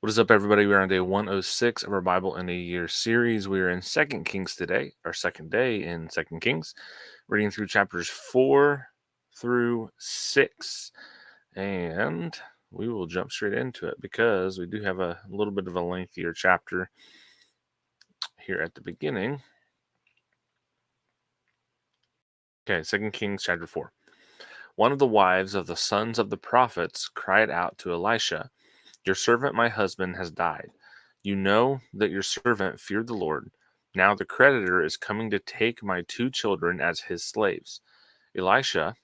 What is up, everybody? We're on day 106 of our Bible in a Year series. We are in Second Kings today, our second day in Second Kings, reading through chapters 4 through 6. And we will jump straight into it because we do have a little bit of a lengthier chapter here at the beginning. Okay, Second Kings chapter 4. One of the wives of the sons of the prophets cried out to Elisha, "Your servant, my husband, has died. You know that your servant feared the Lord. Now the creditor is coming to take my 2 children as his slaves." Elisha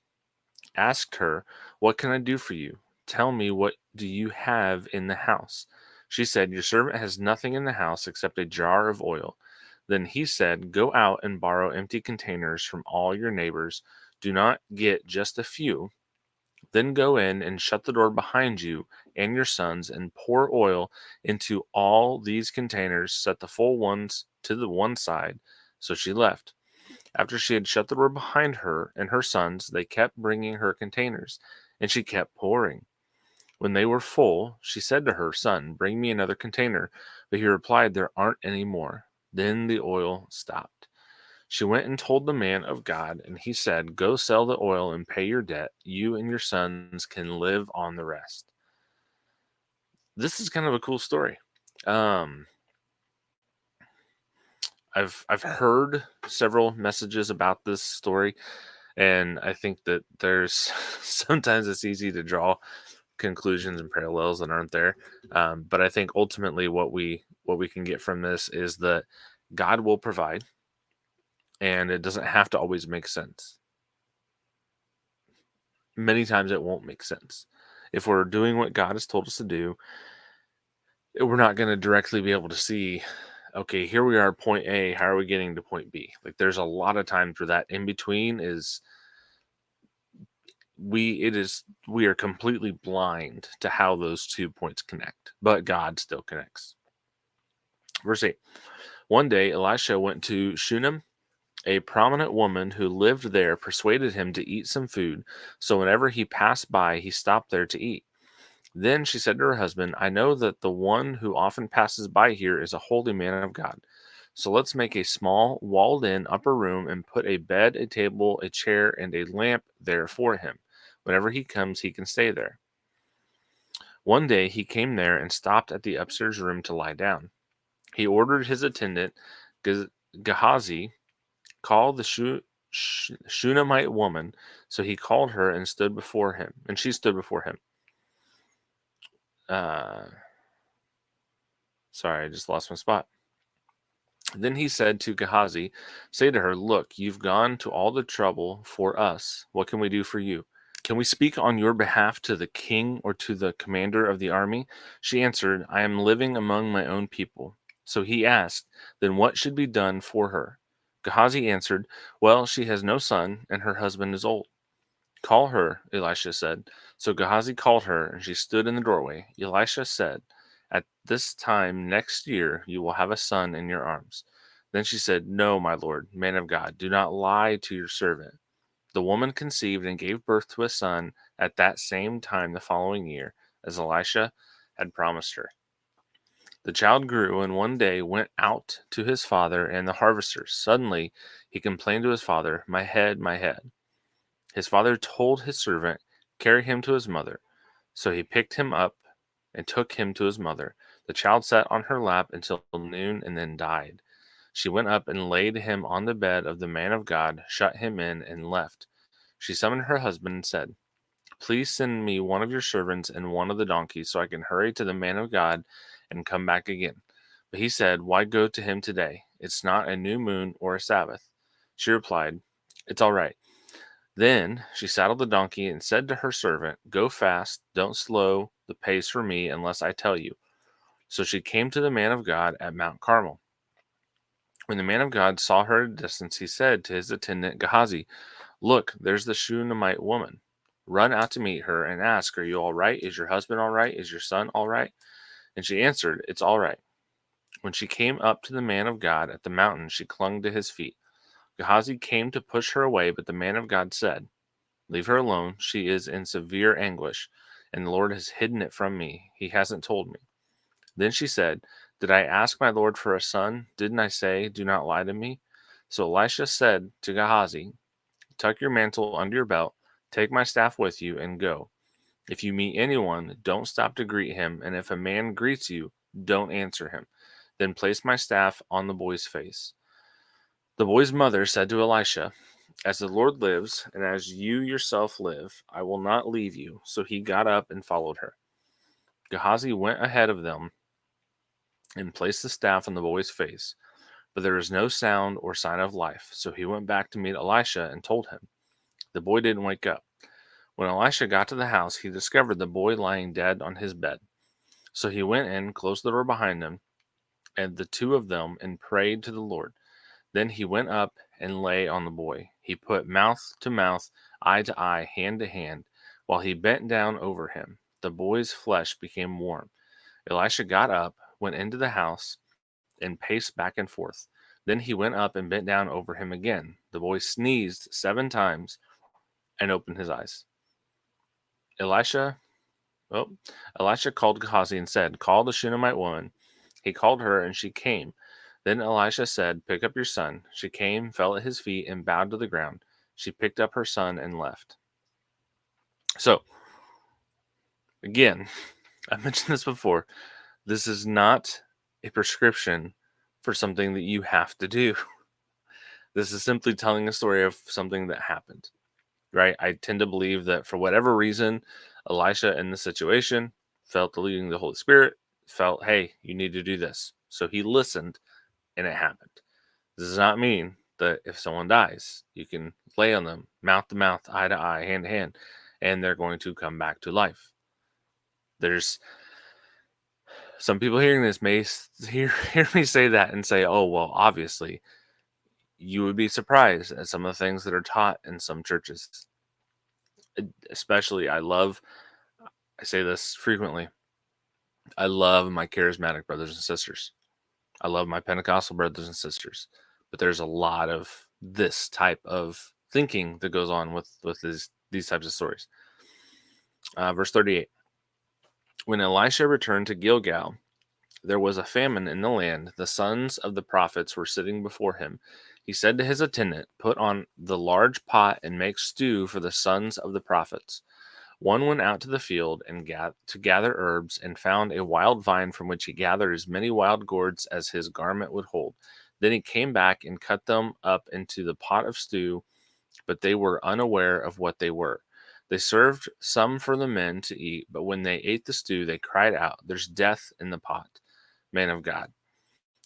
asked her, "What can I do for you? Tell me, what do you have in the house?" She said, "Your servant has nothing in the house except a jar of oil." Then he said, "Go out and borrow empty containers from all your neighbors. Do not get just a few. Then go in and shut the door behind you and your sons, and pour oil into all these containers. Set the full ones to the one side." So she left. After she had shut the door behind her and her sons, they kept bringing her containers, and she kept pouring. When they were full, she said to her son, "Bring me another container." But he replied, "There aren't any more." Then the oil stopped. She went and told the man of God, and he said, "Go sell the oil and pay your debt. You and your sons can live on the rest." This is kind of a cool story. Um, I've heard several messages about this story, and I think that there's sometimes it's easy to draw conclusions and parallels that aren't there. But I think ultimately what we can get from this is that God will provide, and it doesn't have to always make sense. Many times it won't make sense. If we're doing what God has told us to do, we're not going to directly be able to see, okay, here we are at point A, how are we getting to point B? Like there's a lot of times where that in between is we are completely blind to how those 2 points connect, but God still connects. Verse 8. One day Elisha went to Shunem. A prominent woman who lived there persuaded him to eat some food, so whenever he passed by, he stopped there to eat. Then she said to her husband, "I know that the one who often passes by here is a holy man of God. So let's make a small, walled in upper room and put a bed, a table, a chair, and a lamp there for him. Whenever he comes, he can stay there." One day he came there and stopped at the upstairs room to lie down. He ordered his attendant, Ge- Gehazi, call the Shunammite woman. So he called her and stood before him, and she stood before him. Uh, Sorry, I just lost my spot. Then he said to Gehazi, "Say to her, look, you've gone to all the trouble for us. What can we do for you? Can we speak on your behalf to the king or to the commander of the army?" She answered, "I am living among my own people." So he asked, "Then what should be done for her?" Gehazi answered, "Well, she has no son, and her husband is old." "Call her," Elisha said. So Gehazi called her, and she stood in the doorway. Elisha said, "At this time next year you will have a son in your arms." Then she said, "No, my lord, man of God, do not lie to your servant." The woman conceived and gave birth to a son at that same time the following year, as Elisha had promised her. The child grew and one day went out to his father and the harvesters. Suddenly he complained to his father, "My head, my head." His father told his servant, "Carry him to his mother." So he picked him up and took him to his mother. The child sat on her lap until noon and then died. She went up and laid him on the bed of the man of God, shut him in, and left. She summoned her husband and said, "Please send me one of your servants and one of the donkeys so I can hurry to the man of God and come back again." But he said, "Why go to him today? It's not a new moon or a Sabbath." She replied, "It's all right." Then she saddled the donkey and said to her servant, "Go fast, don't slow the pace for me unless I tell you." So she came to the man of God at Mount Carmel. When the man of God saw her at a distance, he said to his attendant Gehazi, "Look, there's the Shunammite woman. Run out to meet her and ask, 'Are you all right? Is your husband all right? Is your son all right?'" And she answered, "It's all right." When she came up to the man of God at the mountain, she clung to his feet. Gehazi came to push her away, but the man of God said, "Leave her alone. She is in severe anguish, and the Lord has hidden it from me. He hasn't told me." Then she said, Did I ask my Lord for a son? Didn't I say, 'Do not lie to me'?" So Elisha said to Gehazi, "Tuck your mantle under your belt, take my staff with you, and go. If you meet anyone, don't stop to greet him, and if a man greets you, don't answer him. Then place my staff on the boy's face." The boy's mother said to Elisha, "As the Lord lives, and as you yourself live, I will not leave you." So he got up and followed her. Gehazi went ahead of them and placed the staff on the boy's face, but there was no sound or sign of life. So he went back to meet Elisha and told him. The boy didn't wake up. When Elisha got to the house, he discovered the boy lying dead on his bed. So he went in, closed the door behind him, and the two of them, and prayed to the Lord. Then he went up and lay on the boy. He put mouth to mouth, eye to eye, hand to hand, while he bent down over him. The boy's flesh became warm. Elisha got up, went into the house, and paced back and forth. Then he went up and bent down over him again. The boy sneezed 7 times and opened his eyes. Elisha, oh, Elisha called Gehazi and said, "Call the Shunammite woman." He called her, and she came. Then Elisha said, "Pick up your son." She came, fell at his feet, and bowed to the ground. She picked up her son and left. So, again, I mentioned this before. This is not a prescription for something that you have to do. This is simply telling a story of something that happened, right? I tend to believe that for whatever reason, Elisha in the situation felt the leading of the Holy Spirit, felt, hey, you need to do this. So he listened and it happened. This does not mean that if someone dies, you can lay on them, mouth to mouth, eye to eye, hand to hand, and they're going to come back to life. There's some people hearing this may hear me say that and say, oh, well, obviously, you would be surprised at some of the things that are taught in some churches. Especially, I say this frequently, I love my charismatic brothers and sisters. I love my Pentecostal brothers and sisters. But there's a lot of this type of thinking that goes on with these types of stories. Verse 38. When Elisha returned to Gilgal, there was a famine in the land. The sons of the prophets were sitting before him. He said to his attendant, "Put on the large pot and make stew for the sons of the prophets." One went out to the field and to gather herbs, and found a wild vine from which he gathered as many wild gourds as his garment would hold. Then he came back and cut them up into the pot of stew, but they were unaware of what they were. They served some for the men to eat, but when they ate the stew, they cried out, "There's death in the pot, man of God."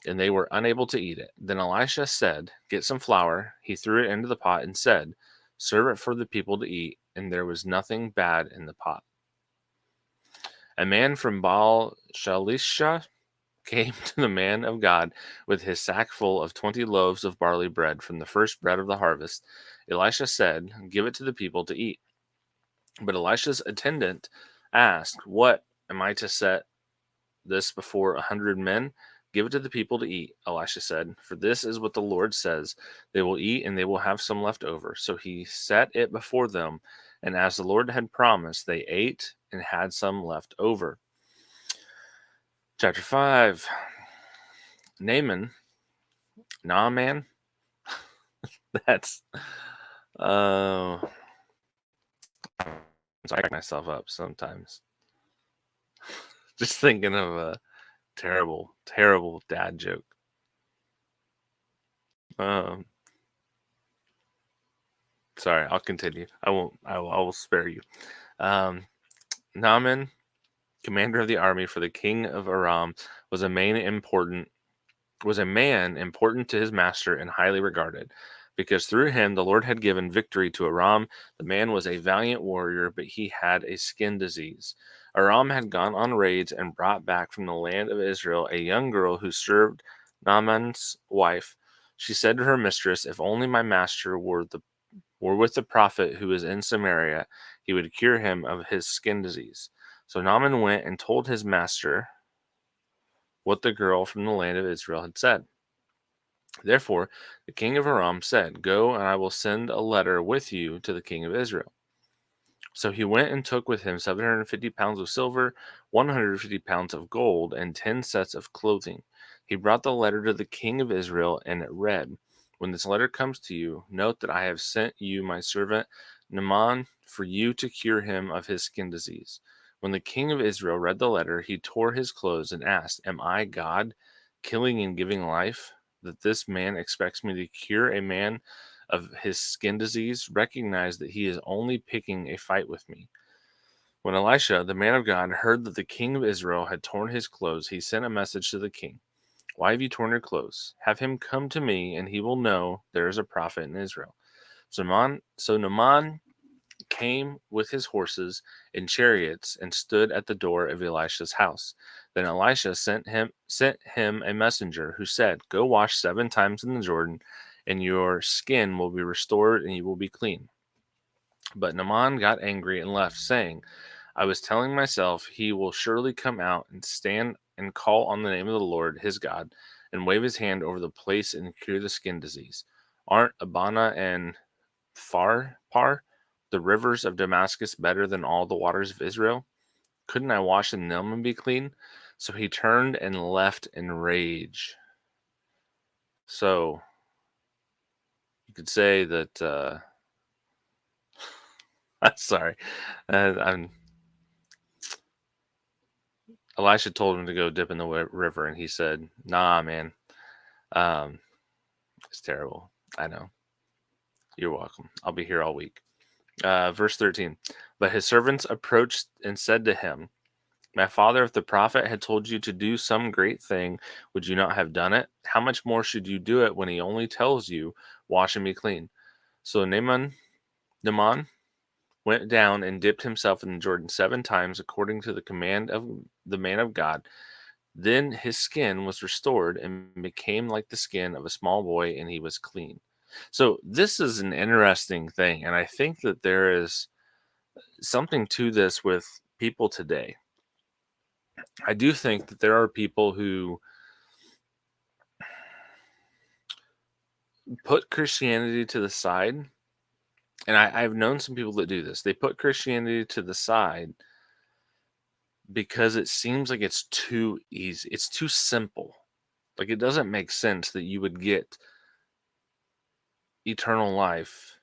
And they were unable to eat it. Then Elisha said, "Get some flour." He threw it into the pot and said, "Serve it for the people to eat." And there was nothing bad in the pot. A man from Baal Shalisha came to the man of God with his sack full of 20 loaves of barley bread from the first bread of the harvest. Elisha said, "Give it to the people to eat." But Elisha's attendant asked, "What, am I to set this before 100 men? Give it to the people to eat," Elisha said, "for this is what the Lord says. They will eat and they will have some left over." So he set it before them, and as the Lord had promised, they ate and had some left over. Chapter 5. Naaman, that's, uh, so I crack myself up sometimes. Just thinking of a terrible, terrible dad joke. Um, Sorry, I'll continue. I won't. I will spare you. Um, Naaman, commander of the army for the king of Aram, was a man important to his master and highly regarded, because through him the Lord had given victory to Aram. The man was a valiant warrior, but he had a skin disease. Aram had gone on raids and brought back from the land of Israel a young girl who served Naaman's wife. She said to her mistress, "If only my master were with the prophet who is in Samaria, he would cure him of his skin disease." So Naaman went and told his master what the girl from the land of Israel had said. Therefore, the king of Aram said, "Go, and I will send a letter with you to the king of Israel." So he went and took with him 750 pounds of silver, 150 pounds of gold, and 10 sets of clothing. He brought the letter to the king of Israel, and it read, "When this letter comes to you, note that I have sent you my servant Naaman for you to cure him of his skin disease." When the king of Israel read the letter, he tore his clothes and asked, "Am I God, killing and giving life, that this man expects me to cure a man of his skin disease? Recognize that he is only picking a fight with me." When Elisha, the man of God, heard that the king of Israel had torn his clothes, he sent a message to the king. "Why have you torn your clothes? Have him come to me, and he will know there is a prophet in Israel." So Naaman came with his horses and chariots and stood at the door of Elisha's house. Then Elisha sent him a messenger who said, "Go wash 7 times in the Jordan, and your skin will be restored and you will be clean." But Naaman got angry and left, saying, "I was telling myself, he will surely come out and stand and call on the name of the Lord his God and wave his hand over the place and cure the skin disease. Aren't Abana and Pharpar, the rivers of Damascus, better than all the waters of Israel? Couldn't I wash in them and be clean?" So he turned and left in rage. So you could say that, I'm sorry, I'm Elisha told him to go dip in the river, and he said, "Nah, man, um, it's terrible. I know. You're welcome. I'll be here all week." Verse 13. But his servants approached and said to him, "My father, if the prophet had told you to do some great thing, would you not have done it? How much more should you do it when he only tells you, 'Wash and be clean'?" So Naaman went down and dipped himself in the Jordan 7 times, according to the command of the man of God. Then his skin was restored and became like the skin of a small boy, and he was clean. So this is an interesting thing, and I think that there is something to this with people today. I do think that there are people who put Christianity to the side, and I've known some people that do this. They put Christianity to the side because it seems like it's too easy. It's too simple. Like it doesn't make sense that you would get eternal life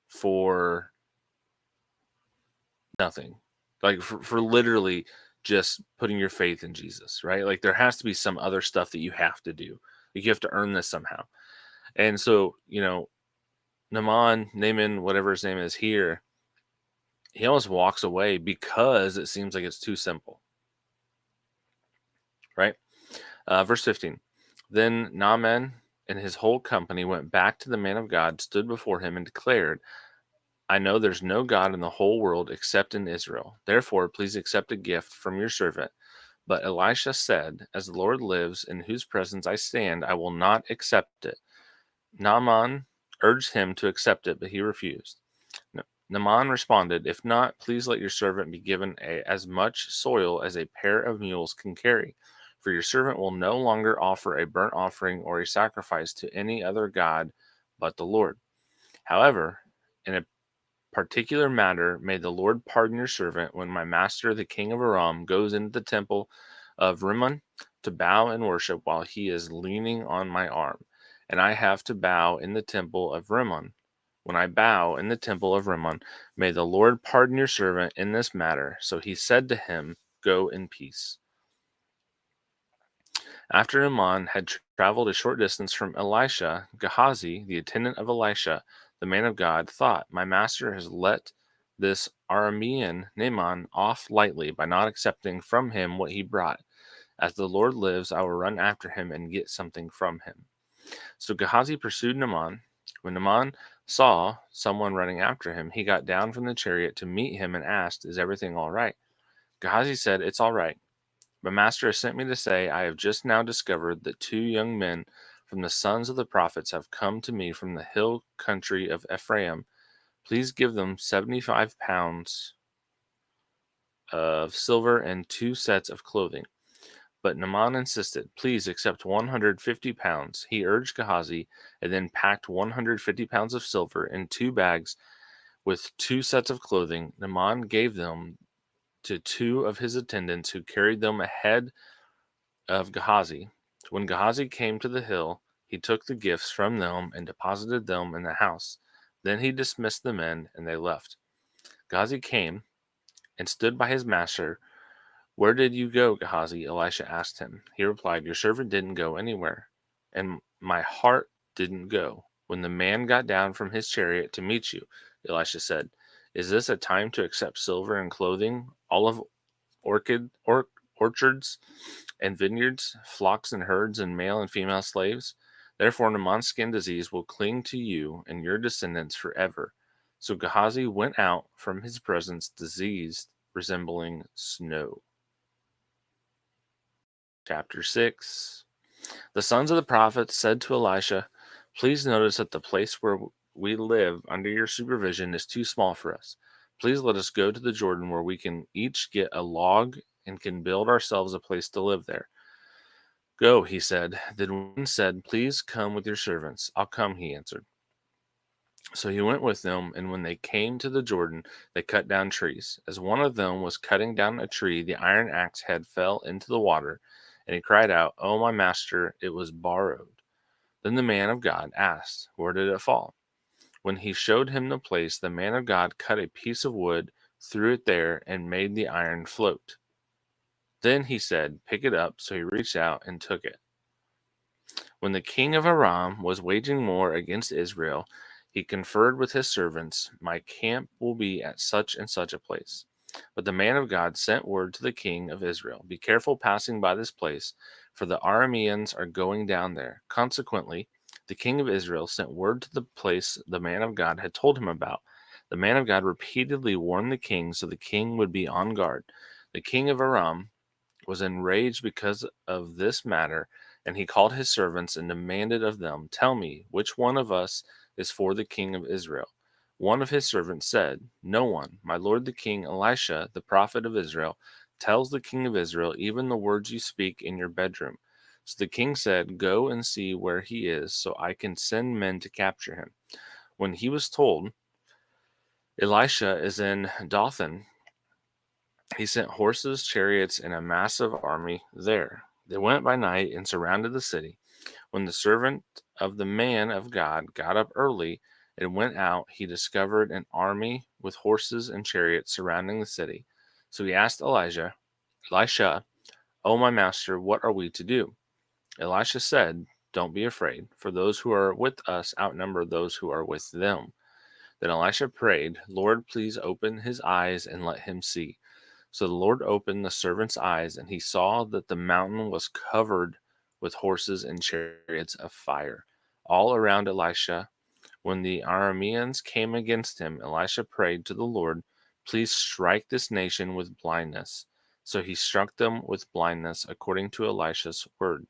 for nothing. Like for literally just putting your faith in Jesus, right? Like there has to be some other stuff that you have to do. Like you have to earn this somehow. And so, Naaman, whatever his name is here, he almost walks away because it seems like it's too simple, right? Verse 15. Then Naaman and his whole company went back to the man of God, stood before him, and declared, "I know there's no God in the whole world except in Israel. Therefore, please accept a gift from your servant." But Elisha said, "As the Lord lives, in whose presence I stand, I will not accept it." Naaman urged him to accept it, but he refused. Naaman responded, "If not, please let your servant be given as much soil as a pair of mules can carry. For your servant will no longer offer a burnt offering or a sacrifice to any other god but the Lord. However, in a particular matter, may the Lord pardon your servant when my master, the king of Aram, goes into the temple of Rimmon to bow and worship while he is leaning on my arm, and I have to bow in the temple of Rimmon. When I bow in the temple of Rimmon, may the Lord pardon your servant in this matter." So he said to him, "Go in peace." After Naaman had traveled a short distance from Elisha, Gehazi, the attendant of Elisha, the man of God, thought, "My master has let this Aramean Naaman off lightly by not accepting from him what he brought. As the Lord lives, I will run after him and get something from him." So Gehazi pursued Naaman. When Naaman saw someone running after him, he got down from the chariot to meet him and asked, "Is everything all right?" Gehazi said, "It's all right. My master has sent me to say, I have just now discovered that 2 young men from the sons of the prophets have come to me from the hill country of Ephraim. Please give them 75 pounds of silver and 2 sets of clothing." But Naaman insisted, "Please accept 150 pounds." He urged Gehazi and then packed 150 pounds of silver in 2 bags with 2 sets of clothing. Naaman gave them to 2 of his attendants, who carried them ahead of Gehazi. When Gehazi came to the hill, he took the gifts from them and deposited them in the house. Then he dismissed the men, and they left. Gehazi came and stood by his master. "Where did you go, Gehazi?" Elisha asked him. He replied, "Your servant didn't go anywhere, and my heart didn't go when the man got down from his chariot to meet you." Elisha said, "Is this a time to accept silver and clothing, olive orchards and vineyards, flocks and herds, and male and female slaves? Therefore, Naaman's skin disease will cling to you and your descendants forever." So Gehazi went out from his presence, diseased, resembling snow. Chapter 6. The sons of the prophets said to Elisha, "Please notice that the place where we live under your supervision is too small for us. Please let us go to the Jordan, where we can each get a log and can build ourselves a place to live there." "Go," he said. Then one said, "Please come with your servants." "I'll come," he answered. So he went with them, and when they came to the Jordan, they cut down trees. As one of them was cutting down a tree, the iron axe head fell into the water, and he cried out, "Oh, my master, it was borrowed." Then the man of God asked, "Where did it fall?" When he showed him the place, the man of God cut a piece of wood, threw it there, and made the iron float. Then he said, "Pick it up." So he reached out and took it. When the king of Aram was waging war against Israel, he conferred with his servants, "My camp will be at such and such a place." But the man of God sent word to the king of Israel, "Be careful passing by this place, for the Arameans are going down there." Consequently, the king of Israel sent word to the place the man of God had told him about. The man of God repeatedly warned the king, so the king would be on guard. The king of Aram was enraged because of this matter, and he called his servants and demanded of them, "Tell me, which one of us is for the king of Israel?" One of his servants said, "No one. My lord the king, Elisha, the prophet of Israel, tells the king of Israel even the words you speak in your bedroom." So the king said, "Go and see where he is, so I can send men to capture him." When he was told, "Elisha is in Dothan," he sent horses, chariots, and a massive army there. They went by night and surrounded the city. When the servant of the man of God got up early and went out, he discovered an army with horses and chariots surrounding the city. So he asked Elisha, "Oh, my master, what are we to do?" Elisha said, "Don't be afraid, for those who are with us outnumber those who are with them." Then Elisha prayed, "Lord, please open his eyes and let him see." So the Lord opened the servant's eyes, and he saw that the mountain was covered with horses and chariots of fire all around Elisha. When the Arameans came against him, Elisha prayed to the Lord, "Please strike this nation with blindness." So he struck them with blindness according to Elisha's word.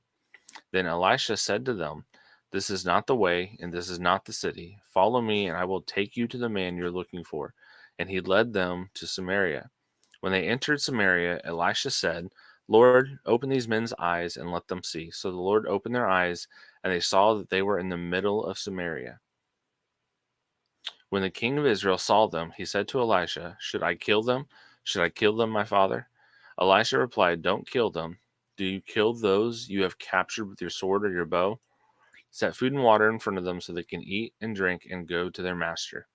Then Elisha said to them, "This is not the way, and this is not the city. Follow me, and I will take you to the man you're looking for." And he led them to Samaria. When they entered Samaria, Elisha said, "Lord, open these men's eyes and let them see." So the Lord opened their eyes, and they saw that they were in the middle of Samaria. When the king of Israel saw them, he said to Elisha, "Should I kill them? Should I kill them, my father?" Elisha replied, "Don't kill them. Do you kill those you have captured with your sword or your bow? Set food and water in front of them so they can eat and drink and go to their master."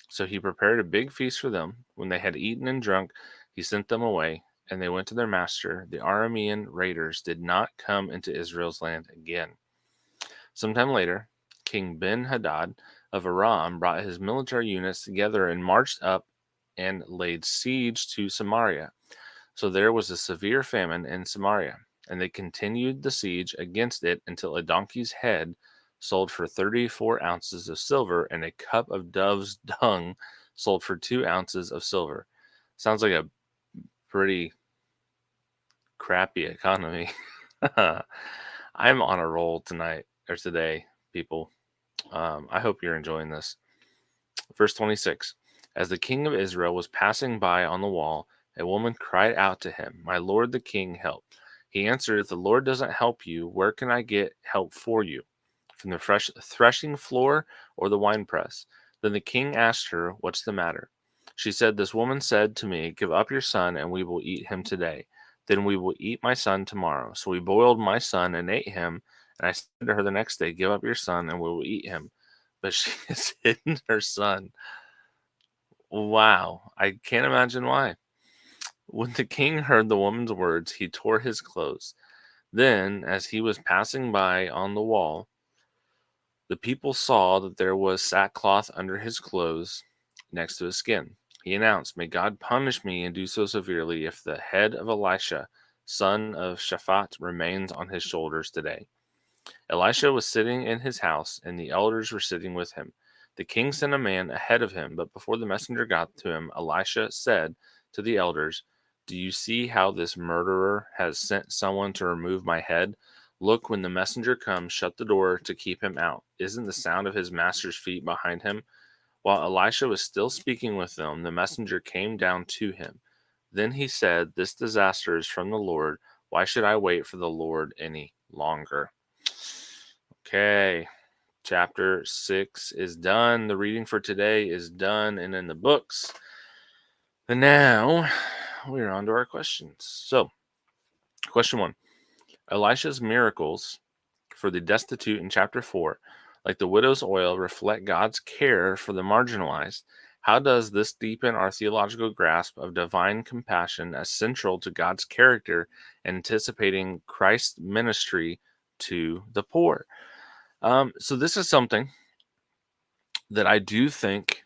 So he prepared a big feast for them. When they had eaten and drunk, he sent them away, and they went to their master. The Aramean raiders did not come into Israel's land again. Sometime later, King Ben-Hadad of Aram brought his military units together and marched up and laid siege to Samaria. So there was a severe famine in Samaria, and they continued the siege against it until a donkey's head sold for 34 ounces of silver, and a cup of dove's dung sold for 2 ounces of silver. Sounds like a pretty crappy economy. I'm on a roll tonight or today, people. I hope you're enjoying this. Verse 26. As the king of Israel was passing by on the wall, a woman cried out to him, "My lord the king, help." He answered, "If the Lord doesn't help you, where can I get help for you? From the fresh threshing floor or the winepress?" Then the king asked her, "What's the matter?" She said, "This woman said to me, 'Give up your son, and we will eat him today. Then we will eat my son tomorrow.' So we boiled my son and ate him. And I said to her the next day, 'Give up your son, and we will eat him.' But she has hidden her son." Wow, I can't imagine why. When the king heard the woman's words, he tore his clothes. Then, as he was passing by on the wall, the people saw that there was sackcloth under his clothes next to his skin. He announced, "May God punish me and do so severely if the head of Elisha, son of Shaphat, remains on his shoulders today." Elisha was sitting in his house, and the elders were sitting with him. The king sent a man ahead of him, but before the messenger got to him, Elisha said to the elders, "Do you see how this murderer has sent someone to remove my head? Look, when the messenger comes, shut the door to keep him out. Isn't the sound of his master's feet behind him?" While Elisha was still speaking with them, the messenger came down to him. Then he said, "This disaster is from the Lord. Why should I wait for the Lord any longer?" Okay, chapter 6 is done. The reading for today is done and in the books. And now we're on to our questions. So, question 1: Elisha's miracles for the destitute in chapter 4, like the widow's oil, reflect God's care for the marginalized. How does this deepen our theological grasp of divine compassion as central to God's character, anticipating Christ's ministry to the poor? So this is something that I do think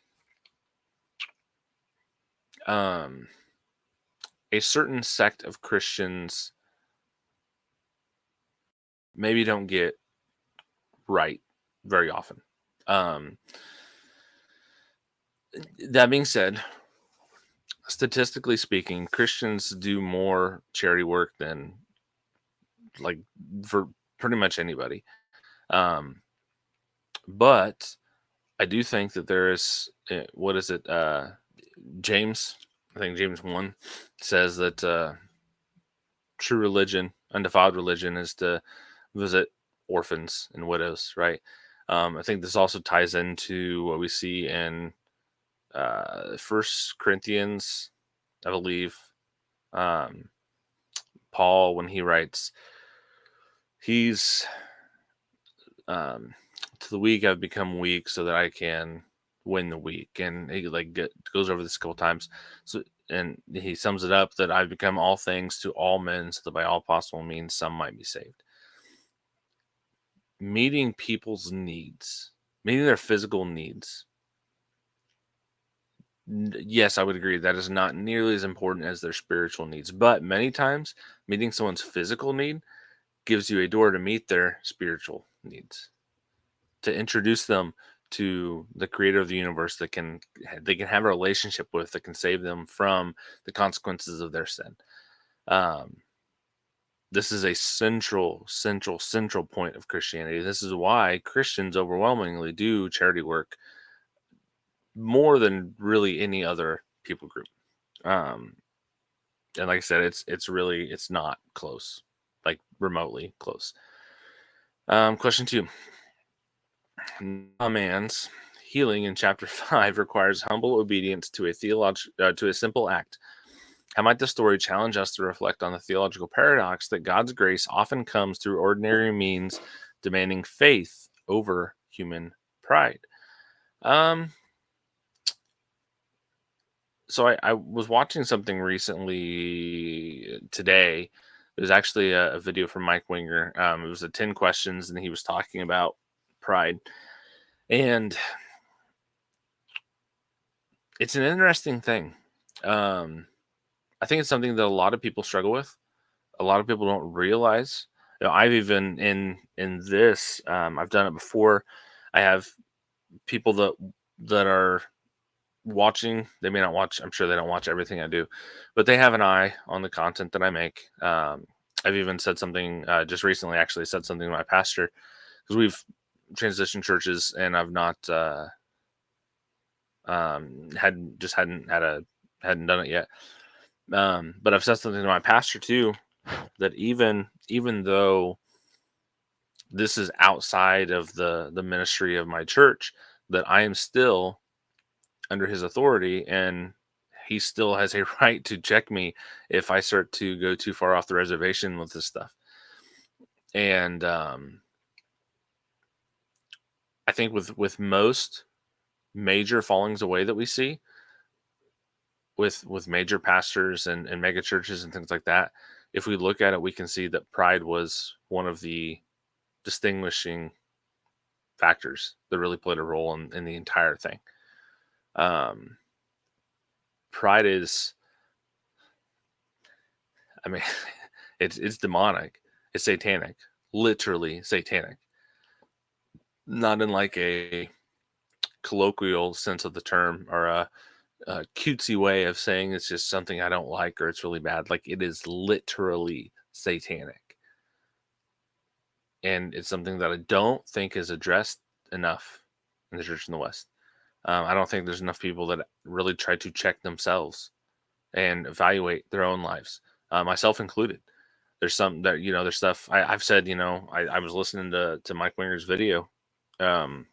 um, a certain sect of Christians maybe don't get right very often. Um, that being said, statistically speaking, Christians do more charity work than like for pretty much anybody. Um, but I do think that there is what is it? James, I think James 1 says that true religion, undefiled religion, is to visit orphans and widows, right? I think this also ties into what we see in First Corinthians, I believe. Um, Paul, when he writes, he's to the weak I've become weak so that I can win the weak, and he goes over this a couple times. So, and he sums it up that I've become all things to all men, so that by all possible means some might be saved. Meeting people's needs, meeting their physical needs. Yes, I would agree that is not nearly as important as their spiritual needs, but many times meeting someone's physical need gives you a door to meet their spiritual needs, to introduce them to the creator of the universe that they can have a relationship with, that can save them from the consequences of their sin. Um, this is a central point of Christianity. This is why Christians overwhelmingly do charity work more than really any other people group. Um, and like I said, it's not close, like remotely close. Question 2: Naaman's healing in chapter 5 requires humble obedience to to a simple act. How might the story challenge us to reflect on the theological paradox that God's grace often comes through ordinary means, demanding faith over human pride? Um, so I was watching something recently today. It was actually a video from Mike Winger. It was a 10 questions, and he was talking about pride. And it's an interesting thing. Um, I think it's something that a lot of people struggle with. A lot of people don't realize. I've even in this, I've done it before. I have people that are watching. They may not watch. I'm sure they don't watch everything I do, but they have an eye on the content that I make. I've even said something just recently. Actually, said something to my pastor because we've transitioned churches, and I've not hadn't done it yet. But I've said something to my pastor too, that even though this is outside of the ministry of my church, that I am still under his authority, and he still has a right to check me if I start to go too far off the reservation with this stuff. And I think with most major fallings away that we see with major pastors and mega churches and things like that, if we look at it, we can see that pride was one of the distinguishing factors that really played a role in the entire thing. Um, Pride is, I mean, it's demonic, it's satanic, literally satanic, not in like a colloquial sense of the term or a cutesy way of saying it's just something I don't like or it's really bad. Like it is literally satanic, and it's something that I don't think is addressed enough in the church in the West. I don't think there's enough people that really try to check themselves and evaluate their own lives, myself included. There's some that there's stuff I've said. I was listening to Mike Winger's video um,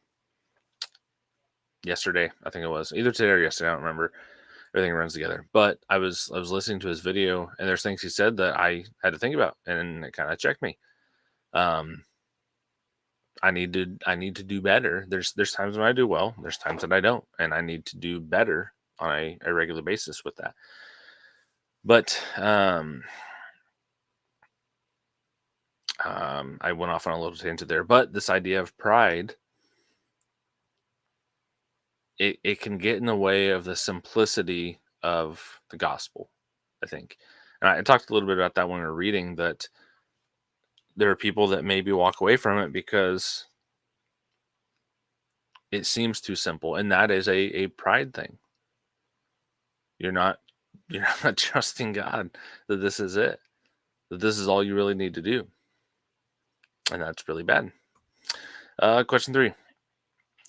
yesterday. I think it was either today or yesterday. I don't remember. Everything runs together. But I was listening to his video, and there's things he said that I had to think about, and it kind of checked me. Um, I need to do better. There's times when I do well. There's times that I don't, and I need to do better on a regular basis with that. But I went off on a little tangent there. But this idea of pride, it can get in the way of the simplicity of the gospel, I think. And I talked a little bit about that when we were reading that there are people that maybe walk away from it because it seems too simple, and that is a pride thing. You're not you're not trusting God that this is it, that this is all you really need to do, and that's really bad. Question 3: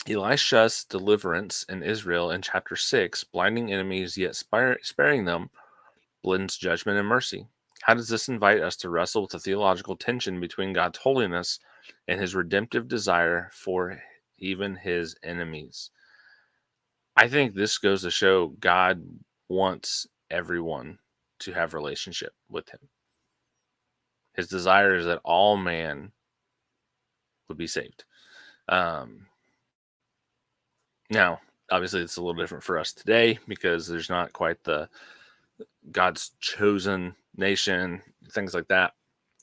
Elisha's deliverance in Israel in chapter 6, blinding enemies yet sparing them, blends judgment and mercy. How does this invite us to wrestle with the theological tension between God's holiness and his redemptive desire for even his enemies? I think this goes to show God wants everyone to have relationship with him. His desire is that all man would be saved. Um, Now, obviously, it's a little different for us today because there's not quite the God's chosen nation, things like that.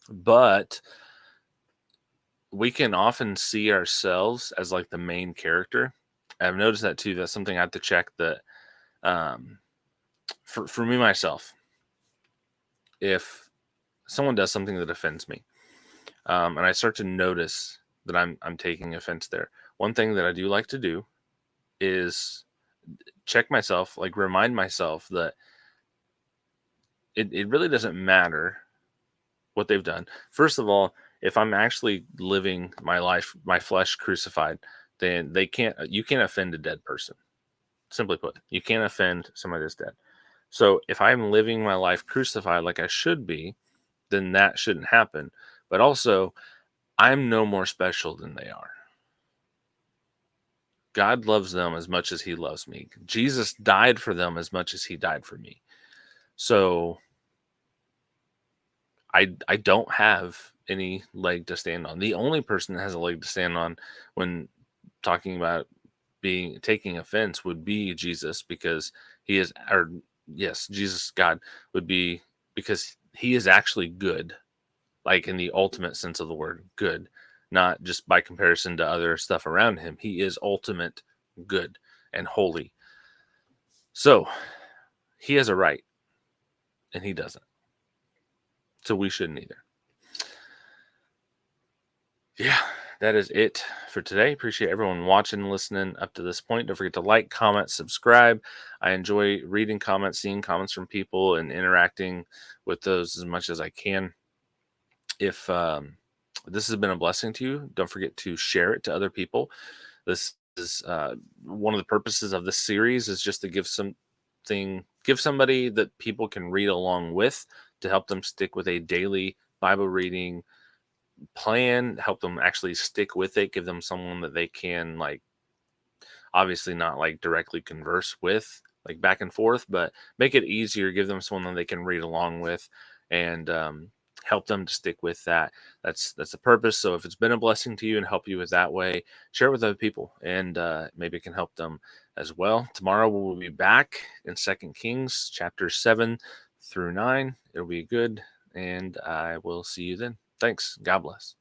But we can often see ourselves as like the main character. I've noticed that too. That's something I have to check that um, for me myself. If someone does something that offends me, and I start to notice that I'm taking offense there, one thing that I do like to do is check myself, like remind myself that it really doesn't matter what they've done. First of all, if I'm actually living my life, my flesh crucified, then you can't offend a dead person. Simply put, you can't offend somebody that's dead. So if I'm living my life crucified like I should be, then that shouldn't happen. But also, I'm no more special than they are. God loves them as much as he loves me. Jesus died for them as much as he died for me. So I don't have any leg to stand on. The only person that has a leg to stand on when talking about being taking offense would be Jesus, because he is, or yes, Jesus God would be, because he is actually good, like in the ultimate sense of the word good, not just by comparison to other stuff around him. He is ultimate good and holy. So he has a right and he doesn't. So we shouldn't either. Yeah, that is it for today. Appreciate everyone watching and listening up to this point. Don't forget to like, comment, subscribe. I enjoy reading comments, seeing comments from people, and interacting with those as much as I can. If this has been a blessing to you, don't forget to share it to other people. This is one of the purposes of this series is just to give somebody that people can read along with, to help them stick with a daily Bible reading plan, help them actually stick with it, give them someone that they can like Obviously, not like directly converse with, like back and forth, but make it easier. Give them someone that they can read along with, and help them to stick with that. That's the purpose. So if it's been a blessing to you and help you with that way, share it with other people, and maybe it can help them as well. Tomorrow we'll be back in Second Kings chapter 7 through 9. It'll be good, and I will see you then. Thanks. God bless.